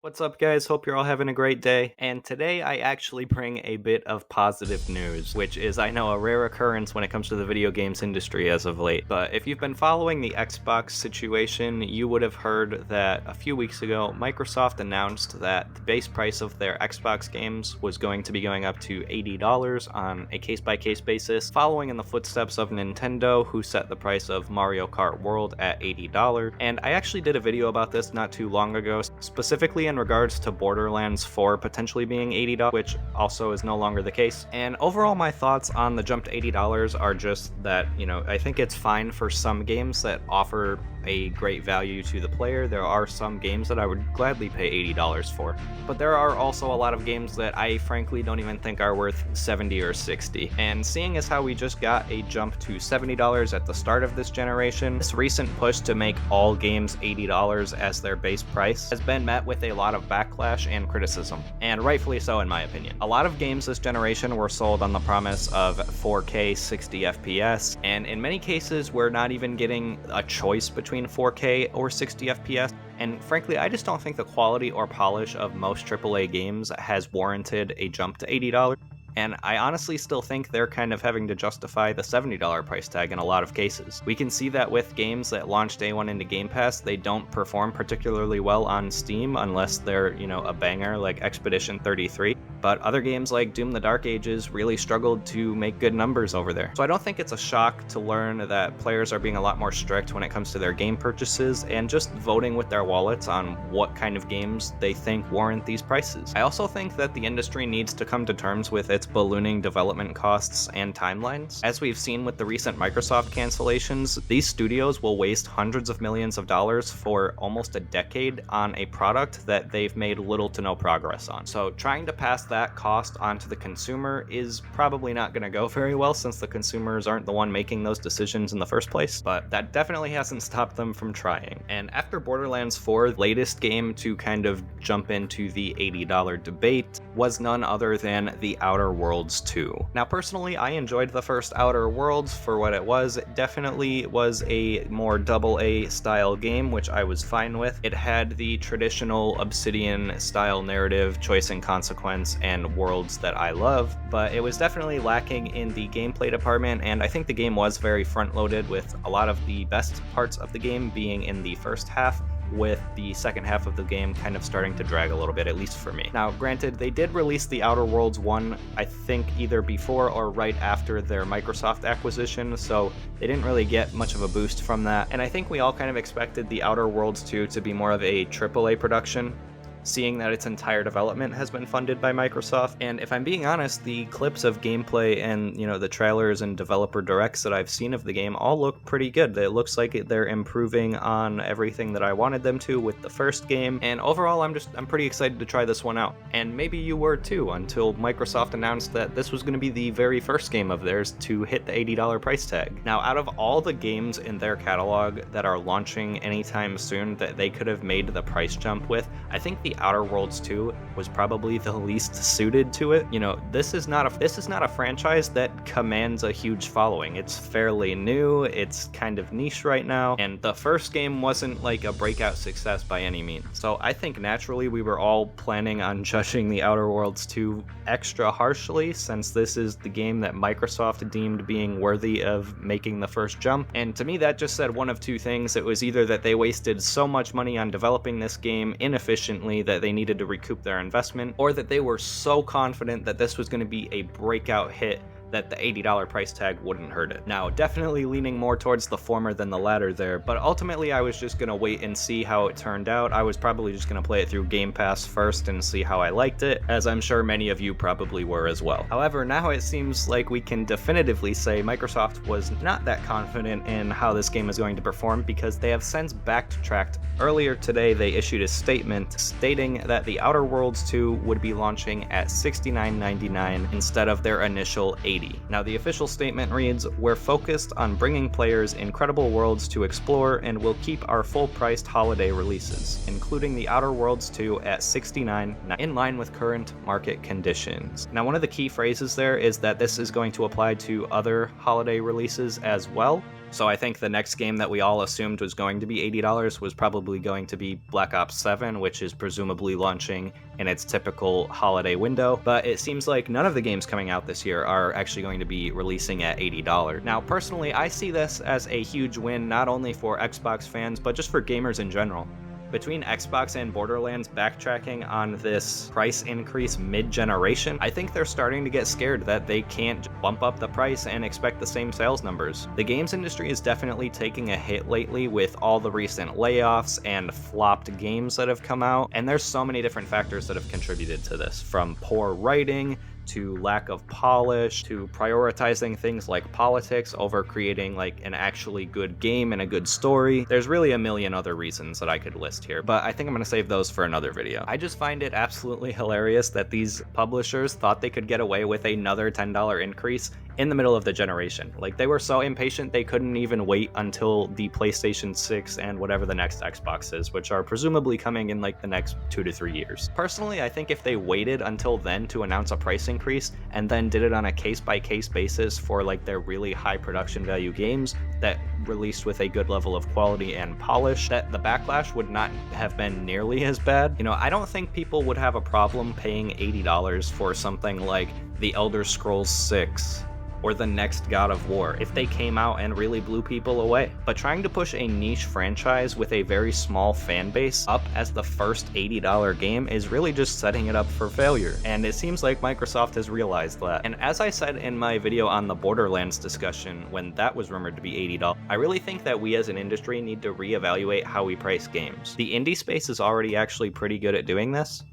What's up, guys? Hope you're all having a great day. And today I actually bring a bit of positive news, which is, I know, a rare occurrence when it comes to the video games industry as of late. But if you've been following the Xbox situation, you would have heard that a few weeks ago, Microsoft announced that the base price of their Xbox games was going to be going up to $80 on a case-by-case basis, following in the footsteps of Nintendo, who set the price of Mario Kart World at $80. And I actually did a video about this not too long ago, specifically in regards to Borderlands 4 potentially being $80, which also is no longer the case. And overall, my thoughts on the jump to $80 are just that, I think it's fine for some games that offer a great value to the player. There are some games that I would gladly pay $80 for, but there are also a lot of games that I frankly don't even think are worth $70 or $60. And seeing as how we just got a jump to $70 at the start of this generation, this recent push to make all games $80 as their base price has been met with a lot of backlash and criticism, and rightfully so in my opinion. A lot of games this generation were sold on the promise of 4K 60 FPS, and in many cases we're not even getting a choice between 4K or 60 FPS. And frankly, I just don't think the quality or polish of most AAA games has warranted a jump to $80. And I honestly still think they're kind of having to justify the $70 price tag in a lot of cases. We can see that with games that launch day one into Game Pass, they don't perform particularly well on Steam unless they're, a banger like Expedition 33. But other games like Doom the Dark Ages really struggled to make good numbers over there. So I don't think it's a shock to learn that players are being a lot more strict when it comes to their game purchases and just voting with their wallets on what kind of games they think warrant these prices. I also think that the industry needs to come to terms with its ballooning development costs and timelines. As we've seen with the recent Microsoft cancellations, these studios will waste hundreds of millions of dollars for almost a decade on a product that they've made little to no progress on. So trying to pass that cost onto the consumer is probably not going to go very well, since the consumers aren't the one making those decisions in the first place, but that definitely hasn't stopped them from trying. And after Borderlands 4, the latest game to kind of jump into the $80 debate was none other than The Outer Worlds 2. Now personally, I enjoyed the first Outer Worlds for what it was. It definitely was a more AA style game, which I was fine with. It had the traditional Obsidian style narrative, choice and consequence, and worlds that I love, but it was definitely lacking in the gameplay department, and I think the game was very front-loaded, with a lot of the best parts of the game being in the first half, with the second half of the game kind of starting to drag a little bit, at least for me. Now, granted, they did release The Outer Worlds 1, I think either before or right after their Microsoft acquisition, so they didn't really get much of a boost from that, and I think we all kind of expected The Outer Worlds 2 to be more of a AAA production, seeing that its entire development has been funded by Microsoft. And if I'm being honest, the clips of gameplay and, the trailers and developer directs that I've seen of the game all look pretty good. It looks like they're improving on everything that I wanted them to with the first game, and overall I'm pretty excited to try this one out. And maybe you were too, until Microsoft announced that this was going to be the very first game of theirs to hit the $80 price tag. Now, out of all the games in their catalog that are launching anytime soon that they could have made the price jump with, I think The Outer Worlds 2 was probably the least suited to it. This is not a franchise that commands a huge following. It's fairly new, it's kind of niche right now, and the first game wasn't like a breakout success by any means. So I think naturally we were all planning on judging The Outer Worlds 2 extra harshly, since this is the game that Microsoft deemed being worthy of making the first jump. And to me, that just said one of two things. It was either that they wasted so much money on developing this game inefficiently that they needed to recoup their investment, or that they were so confident that this was going to be a breakout hit that the $80 price tag wouldn't hurt it. Now, definitely leaning more towards the former than the latter there, but ultimately I was just gonna wait and see how it turned out. I was probably just gonna play it through Game Pass first and see how I liked it, as I'm sure many of you probably were as well. However, now it seems like we can definitively say Microsoft was not that confident in how this game is going to perform, because they have since backtracked. Earlier today, they issued a statement stating that The Outer Worlds 2 would be launching at $69.99 instead of their initial $80. Now, the official statement reads, "We're focused on bringing players incredible worlds to explore, and will keep our full-priced holiday releases, including The Outer Worlds 2 at $69, in line with current market conditions." Now, one of the key phrases there is that this is going to apply to other holiday releases as well. So I think the next game that we all assumed was going to be $80 was probably going to be Black Ops 7, which is presumably launching in its typical holiday window, but it seems like none of the games coming out this year are actually going to be releasing at $80. Now, personally, I see this as a huge win not only for Xbox fans, but just for gamers in general. Between Xbox and Borderlands backtracking on this price increase mid-generation, I think they're starting to get scared that they can't bump up the price and expect the same sales numbers. The games industry is definitely taking a hit lately with all the recent layoffs and flopped games that have come out, and there's so many different factors that have contributed to this, from poor writing, to lack of polish, to prioritizing things like politics over creating like an actually good game and a good story. There's really a million other reasons that I could list here, but I think I'm gonna save those for another video. I just find it absolutely hilarious that these publishers thought they could get away with another $10 increase in the middle of the generation. Like, they were so impatient they couldn't even wait until the PlayStation 6 and whatever the next Xbox is, which are presumably coming in like the next 2 to 3 years. Personally, I think if they waited until then to announce a price increase and then did it on a case-by-case basis for like their really high production value games that released with a good level of quality and polish, that the backlash would not have been nearly as bad. You know, I don't think people would have a problem paying $80 for something like The Elder Scrolls 6 or the next God of War if they came out and really blew people away. But trying to push a niche franchise with a very small fan base up as the first $80 game is really just setting it up for failure. And it seems like Microsoft has realized that. And as I said in my video on the Borderlands discussion when that was rumored to be $80, I really think that we as an industry need to reevaluate how we price games. The indie space is already actually pretty good at doing this,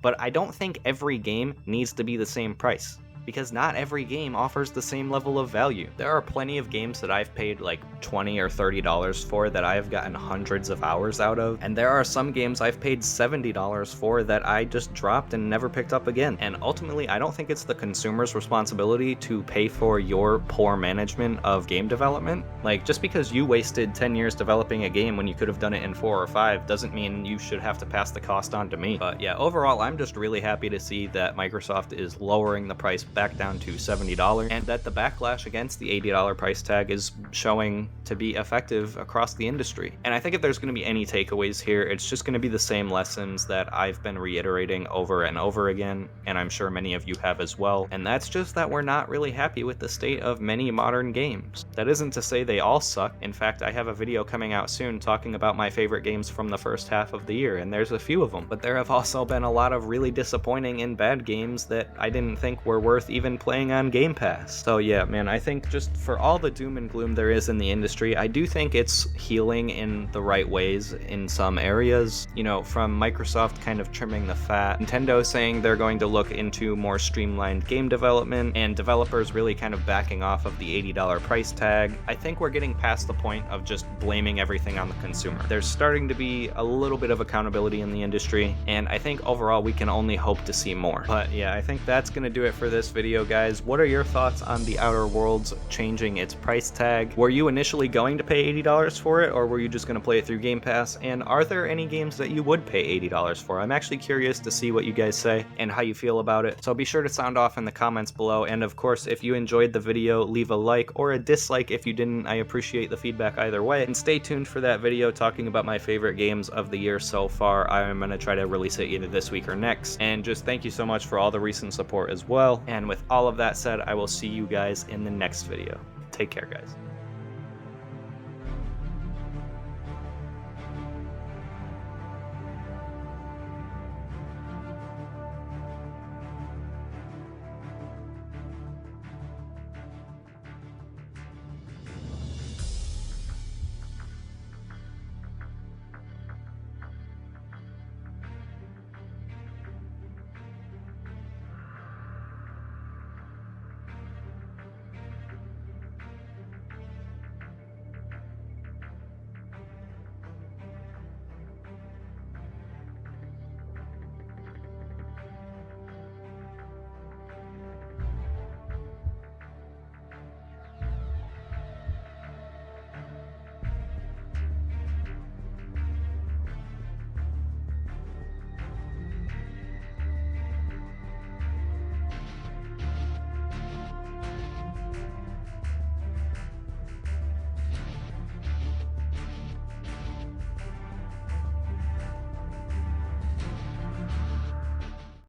but I don't think every game needs to be the same price, because not every game offers the same level of value. There are plenty of games that I've paid like $20 or $30 for that I've gotten hundreds of hours out of, and there are some games I've paid $70 for that I just dropped and never picked up again. And ultimately, I don't think it's the consumer's responsibility to pay for your poor management of game development. Like, just because you wasted 10 years developing a game when you could have done it in 4 or 5 doesn't mean you should have to pass the cost on to me. But yeah, overall, I'm just really happy to see that Microsoft is lowering the price back down to $70, and that the backlash against the $80 price tag is showing to be effective across the industry. And I think if there's going to be any takeaways here, it's just going to be the same lessons that I've been reiterating over and over again, and I'm sure many of you have as well, and that's just that we're not really happy with the state of many modern games. That isn't to say they all suck. In fact, I have a video coming out soon talking about my favorite games from the first half of the year, and there's a few of them, but there have also been a lot of really disappointing and bad games that I didn't think were worth even playing on Game Pass. So yeah, man, I think just for all the doom and gloom there is in the industry, I do think it's healing in the right ways in some areas. You know, from Microsoft kind of trimming the fat, Nintendo saying they're going to look into more streamlined game development, and developers really kind of backing off of the $80 price tag. I think we're getting past the point of just blaming everything on the consumer. There's starting to be a little bit of accountability in the industry, and I think overall we can only hope to see more. But yeah, I think that's gonna do it for this video, guys. What are your thoughts on The Outer Worlds changing its price tag? Were you initially going to pay $80 for it, or were you just going to play it through Game Pass? And are there any games that you would pay $80 for? I'm actually curious to see what you guys say and how you feel about it. So be sure to sound off in the comments below, and of course, if you enjoyed the video, leave a like or a dislike if you didn't. I appreciate the feedback either way. And stay tuned for that video talking about my favorite games of the year so far. I'm going to try to release it either this week or next. And just thank you so much for all the recent support as well. And with all of that said, I will see you guys in the next video. Take care, guys.